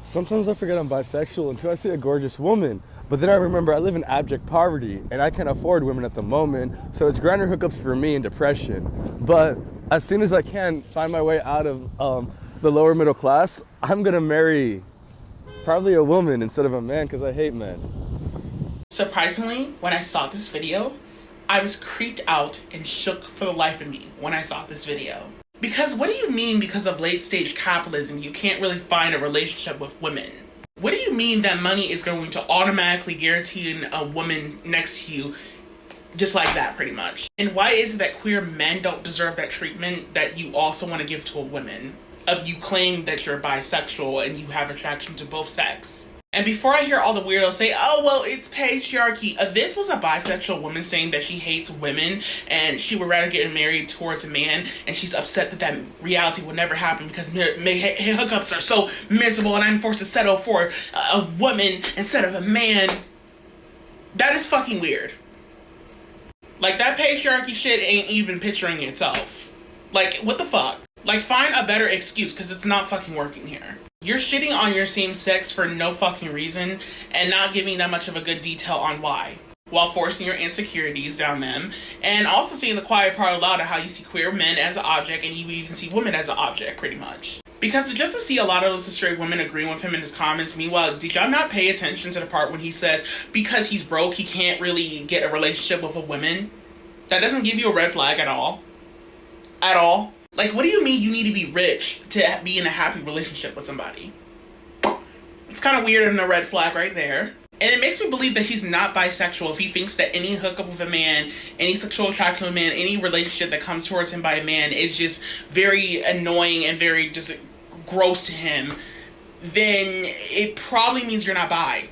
Sometimes I forget I'm bisexual until I see a gorgeous woman. But then I remember I live in abject poverty and I can't afford women at the moment, so it's grinder hookups for me and depression. But as soon as I can find my way out of the lower middle class, I'm gonna marry probably a woman instead of a man because I hate men. Surprisingly, when I saw this video, I was creeped out and shook for the life of me when I saw this video. Because what do you mean because of late stage capitalism you can't really find a relationship with women? What do you mean that money is going to automatically guarantee a woman next to you just like that, pretty much? And why is it that queer men don't deserve that treatment that you also want to give to a woman? Of you claim that you're bisexual and you have attraction to both sex. And before I hear all the weirdos say, oh, well, it's patriarchy. This was a bisexual woman saying that she hates women and she would rather get married towards a man, and she's upset that that reality will never happen because hookups are so miserable and I'm forced to settle for a woman instead of a man. That is fucking weird. Like, that patriarchy shit ain't even picturing itself. Like, what the fuck? Like, find a better excuse because it's not fucking working here. You're shitting on your same sex for no fucking reason and not giving that much of a good detail on why, while forcing your insecurities down them, and also seeing the quiet part aloud of how you see queer men as an object and you even see women as an object, pretty much. Because just to see a lot of those straight women agreeing with him in his comments, meanwhile, did y'all not pay attention to the part when he says because he's broke he can't really get a relationship with a woman? That doesn't give you a red flag at all. At all. Like, what do you mean you need to be rich to be in a happy relationship with somebody? It's kind of weird and a red flag right there. And it makes me believe that he's not bisexual if he thinks that any hookup with a man, any sexual attraction with a man, any relationship that comes towards him by a man is just very annoying and very just gross to him. Then it probably means you're not bi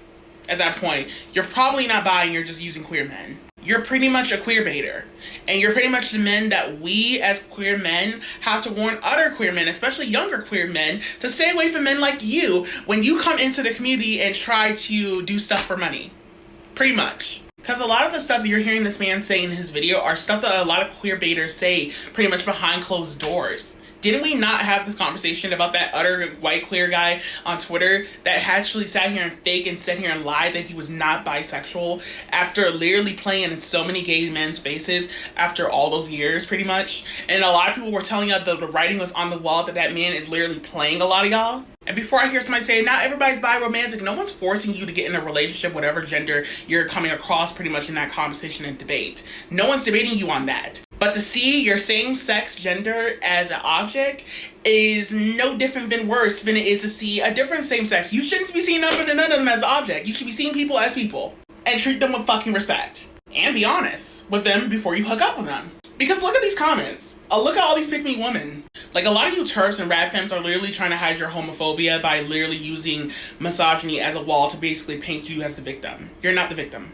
at that point. You're probably not bi and you're just using queer men. You're pretty much a queer baiter. And you're pretty much the men that we as queer men have to warn other queer men, especially younger queer men, to stay away from men like you when you come into the community and try to do stuff for money. Pretty much. Because a lot of the stuff that you're hearing this man say in his video are stuff that a lot of queer baiters say pretty much behind closed doors. Didn't we not have this conversation about that utter white queer guy on Twitter that actually sat here and fake and sat here and lied that he was not bisexual after literally playing in so many gay men's faces after all those years, pretty much? And a lot of people were telling us that the writing was on the wall that that man is literally playing a lot of y'all. And before I hear somebody say, not everybody's bi-romantic, no one's forcing you to get in a relationship, whatever gender you're coming across pretty much in that conversation and debate. No one's debating you on that. But to see your same-sex gender as an object is no different than worse than it is to see a different same-sex. You shouldn't be seeing none of them as an object. You should be seeing people as people. And treat them with fucking respect. And be honest with them before you hook up with them. Because look at these comments. Look at all these pick-me women. Like, a lot of you TERFs and radfems are literally trying to hide your homophobia by literally using misogyny as a wall to basically paint you as the victim. You're not the victim.